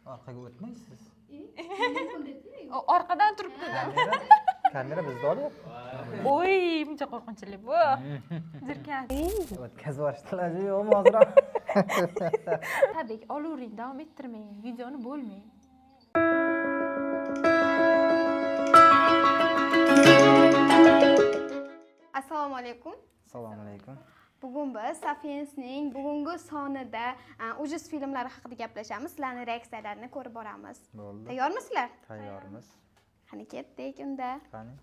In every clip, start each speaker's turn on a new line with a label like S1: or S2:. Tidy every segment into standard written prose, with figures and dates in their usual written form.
S1: Orqaga o'tmaysiz.
S2: Orqadan turibdi.
S1: Kamera bizda olyapti.
S2: Oy, buncha qo'rqinchli bu. Jirkan.
S1: O'tkazib yuborishdilar yo'qmi hozir?
S2: Tabiiy, olavering, davom ettirmang. Videoni bo'lmang.
S3: Assalomu alaykum.
S1: Assalomu alaykum.
S3: Bugun biz Sapiens'ning bugungi sonida ujus filmlari haqida gaplashamiz. Sizlarning reaksiyalarini ko'rib boramiz.
S1: Bo'ldi.
S3: Tayyormisizlar?
S1: Tayyormiz.
S3: Qani ketdik unda.
S1: Qani.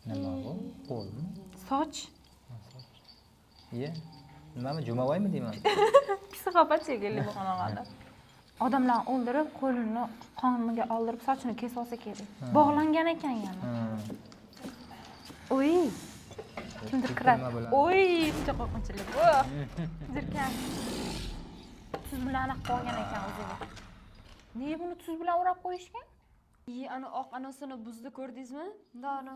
S1: Nima bu? Qo'lmi?
S2: Soch.
S1: Iye. Nimami Jumavoymi deyman?
S2: Psixopat shekilli bu qanaqadir. Odamlarni o'ldirib, qo'lini qoniga oldirib, sochini kesib olsa kerak. Bog'langan ekan yana. Oy. Kimdir kiradi. Oy, buncha qo'rqinchli bu. Jirkan. Tuz bilan aniq qolgan ekan o'ziga. Nega buni tuz bilan o'rab qo'yishgan?
S4: Ana oq anasini buzdi ko'rdingizmi? Ana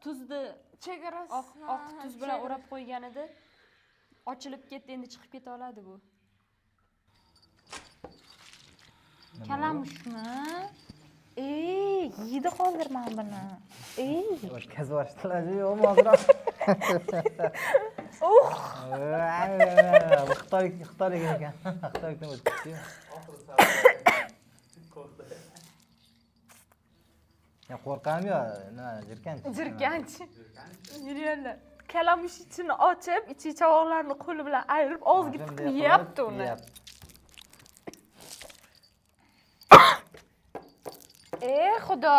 S4: tuzni
S2: Chegarasi.
S4: oq tuz bilan o'rab qo'ygan edi. Ochilib ketdi, endi chiqib keta oladi bu.
S2: Kalamushmi? Yeydi hozir men buni.
S1: O'tkazib yuborishdilar yo'qmi hozir? Xitoylik ekan. Xitoylikdan o'tibdi. Ya qo'rqammi yo, nima jirkanchi?
S2: Jirkanchi. Yuriylar. Kalamush ichini ochib, ichi chavoqlarni qo'li bilan ayirib, og'ziga tiqib yeyapti uni. Xudo.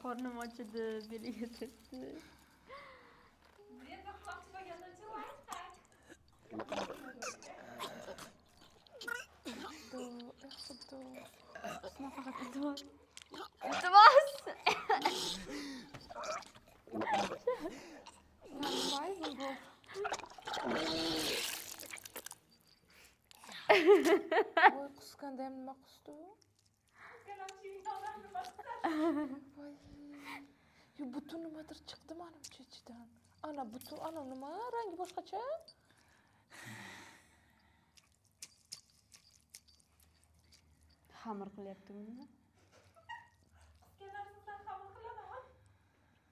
S4: Qornim ochidi, beliga tegdi. İltimos.
S2: Voy qusganda ham nima qusdi? Yo butun nimadir chiqdi menimcha ichidan. Ana butun, ana nima? Rangi boshqacha.
S4: Xamir qilyaptimi?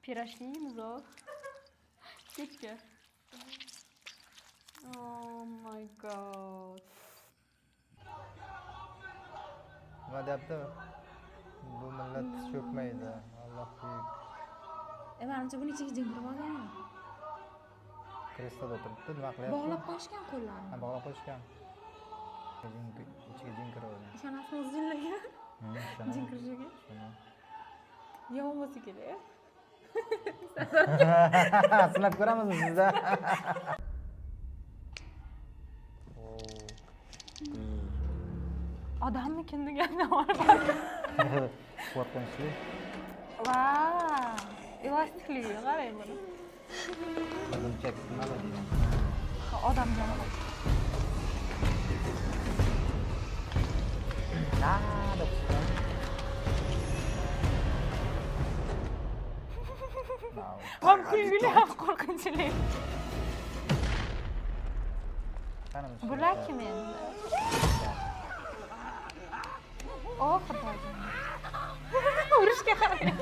S4: Pirashnikimiz o. Kekka. Oh my god.
S1: Nima deyapti? Bu millat tiz cho'kmaydi. Alloh buyuk.
S2: Menimcha buni ichiga jin kirib olgan.
S1: Kresloda o'tiribdi, nima qilyapti?
S2: Bog'lab qo'yishgan qo'llarini.
S1: Ha, bog'lab qo'yishgan. Ichiga jin kirib olgan.
S2: Ishonasizmi jinlarga? Jin kirishiga? Yomon bo'lsa kerak.
S1: Sinab ko'ramizmi sizda?
S2: Odammikin deganda olib.
S1: Qo'rqinchli.
S2: Vau! Elastikli, qarang buni.
S1: Bunchak nima deydi?
S2: Odam janobi. Vam kulgili ham qo'rqinchli. Bular kim endi? Oh, xudoyim. Urishga qarang.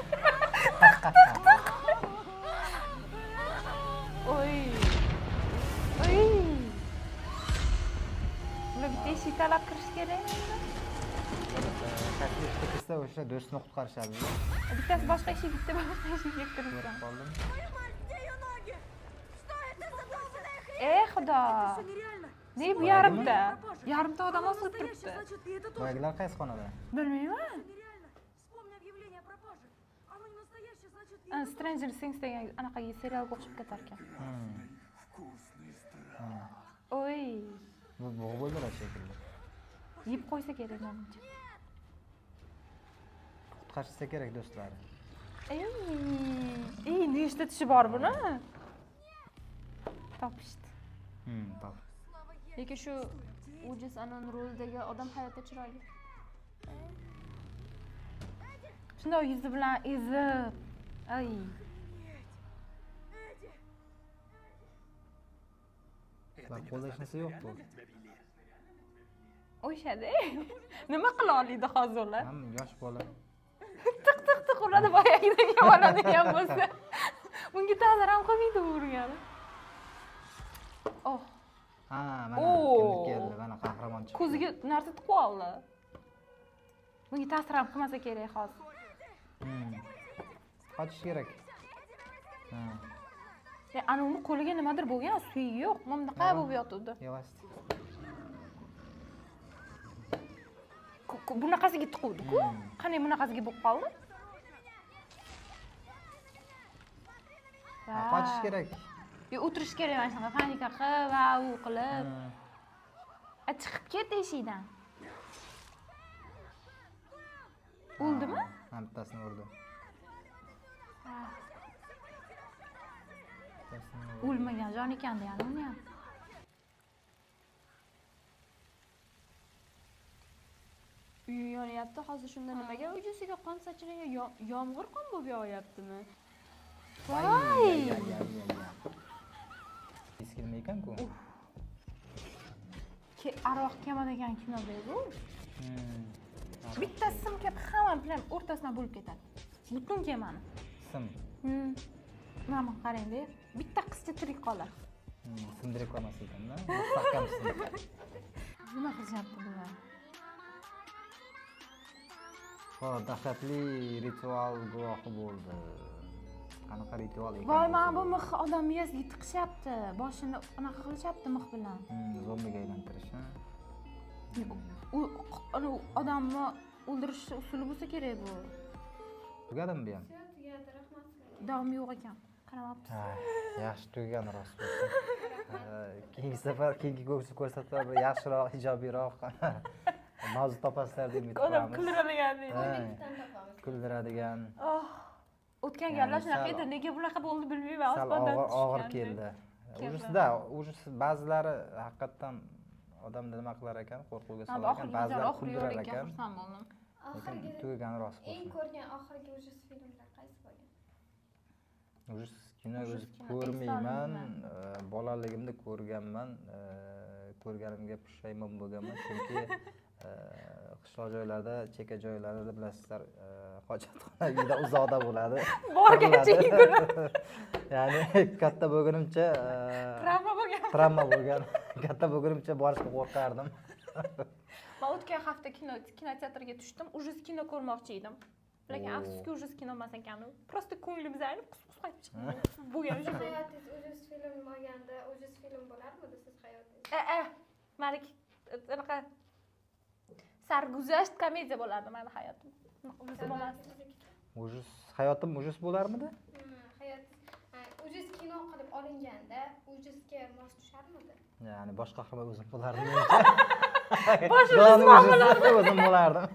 S2: Oy. Buni bitta eshik talab kirish kerak.
S1: Taklifga kirsa o'sha do'stni qutqarishadi.
S2: Bittasi boshqa eshik, bitta boshqa eshikka kirgan.
S1: Qoldim.
S2: Xudo. Ne bu yarimta? Yarimta odam o'sib turibdi.
S1: Boyagilar qaysi xonada?
S2: Bilmayman. Stranger Things degan anaqaga serialga o'xshab ketar ekan. Oy.
S1: Bu bo'ldilar shekilli.
S2: Yeb qo'ysa kerak menimcha.
S1: Qutqarishsa kerak do'stlari.
S2: Nechta tishi bor buni? Topishdi.
S1: Top.
S4: Lekin shu ujus anan rolidagi odam hayotda chiroyli.
S2: Shunday yuzi bilan ezib. Ay.
S1: Ular qo'lda hech narsa yo'q bu.
S2: O'shada. Nima qila oladi hozir ular?
S1: Ham yosh bola.
S2: Tiq uradi boyagidek oladigan bo'lsa. Bunga ta'sir ham qilmaydi bu urgani. Oh,
S1: Ha, mana
S2: Oo.
S1: kimdir keldi, mana qahramon chiqdi.
S2: ko'ziga narsa tiqib oldi. Bunga ta'sir ham qilmasa kerak hozir.
S1: Qochish kerak. Ha,
S2: Ana uni qo'liga nimadir bo'lgan, suyi yo'q. Mana bunaqa bo'lib yotibdi.
S1: yig'asti.
S2: Bunaqasiga tiquvdi-ku. Qanday bunaqasiga bo'lib qoldi?
S1: Qochish kerak.
S2: O'tirish kerak mana shunaqa panika qilib va u qilib. Chiqib ket eshikdan. O'ldimi?
S1: Ha, bittasini urdi.
S2: O'lmagan jon ekan-da yana uni ham.
S4: Uyi yonyapti. Hozir shunda nimaga ujusiga qon sachragan? Yomg'ir qon bo'lib yog'yaptimi?
S2: Voy!
S1: Eskilma ekan-ku.
S2: Arvoh kema degan kinoda edi. Bitta sim kelib hamma bilan o'rtasidan bo'lib ketadi. Butun kemani.
S1: Sim.
S2: Mana qarang-da. Bitta qizcha tirik qoladi.
S1: Sindirib qolmas ekan-da. Mustahkam sim.
S2: Nima qilyapti bular?
S1: Dahshatli ritual guvohi bo'ldi. Qanaqa ritual ekan?
S2: Voy, mana bu mix odam miyasiga tiqishyapti. Boshini anaqa qilishyapti mix bilan.
S1: Zombiga aylantirish, ha?
S2: U odamni o'ldirish usuli bo'lsa kerak bu.
S1: Tugadimi bu ham?
S3: Tugadi, rahmat.
S2: Davomi yo'q ekan. Qaramabsiz.
S1: Yaxshi tugagan rost bo'lsa. Keyingi safar keyingi ko'rsatuvlar bir yaxshiroq, ijobiyroq mavzu topasizlar deb umid
S2: Odam
S1: qilamiz.
S2: kuldiradigan deydi.
S1: Kuldiradigan.
S2: O'tgan gallar shunaqa edi. Nega bunaqa bo'ldi bilmayman.
S1: Sal og'ir keldi. Ujus ba'zilari haqiqatdan odamni nima qilar ekan, qo'rquvga solar ekan, ba'zilari kuldirar ekan. Lekin tugagani rost
S3: Eng
S1: bo'lsin.
S3: ko'rgan oxirgi ujus filmlar qaysi bo'lgan?
S1: Ujus kino o'zi ko'rmayman, bolaligimda ko'rganman, ko'rganimga pushaymon bo'lganman, chunki qishloq joylarda, chekka joylarda bilasizlar, hojatxona juda uzoqda bo'ladi.
S2: Borgancha yugurib.
S1: Ya'ni katta bo'lgunimcha travma bo'lgan. Katta bo'lgunimcha borishga qo'rqardim.
S2: Men o'tgan hafta kinoteatrga tushdim. Ujus kino ko'rmoqchi edim. Lekin afsuski ujus kino emas ekan u. Prosta ko'nglim zaynib, qus-qus qaytib chiqdi. Bo'lgan shu.
S3: Hayotingiz ujus film olganda ujus film bo'larmidi siz hayotingiz?
S2: Malik anaqa sarguzasht komediya bo'lardi meni hayotim. Ujus bo'lmas.
S1: Hayotim ujus bo'larmidi?
S3: Ujus kino qilib olinganda ujusga mos tusharmidi?
S1: Ya'ni bosh qahramon o'zim bo'lardim.
S2: Bosh
S1: o'zim bo'lardim.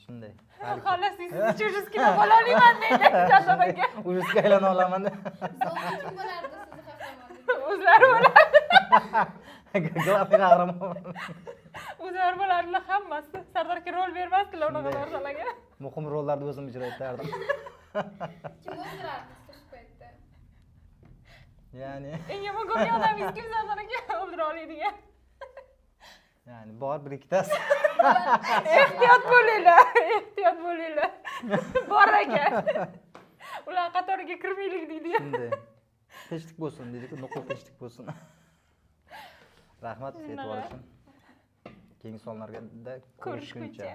S1: Shunday.
S2: Xolos siz ujus kino bo'la olmayman deydi Jadonga.
S1: Ujusga aylana olaman.
S3: Zombi kim bo'lardi sizni qahramoningiz?
S2: O'zlari bo'ladi.
S1: Glavniy qahramon.
S2: O'zlari bo'lardi hammasi. Sardorga rol bermasdilar unaqa narsalarga.
S1: Muhim rollarni o'zim ijro etardim.
S3: Kim o'ldirardi siz shu paytda?
S1: Ya'ni
S2: Eng yomon ko'rgan odamingiz kim Sardorga o'ldira oladigan?
S1: ya'ni bor bir ikkitasi.
S2: Ehtiyot bo'linglar. Bor ekan. Ular qatoriga kirmaylik deydi.
S1: Shunday. Tinchlik bo'lsin deydi-ku, nuqul tinchlik bo'lsin. Rahmat e'tibor uchun. Keyingi sonlarga ko'rishguncha.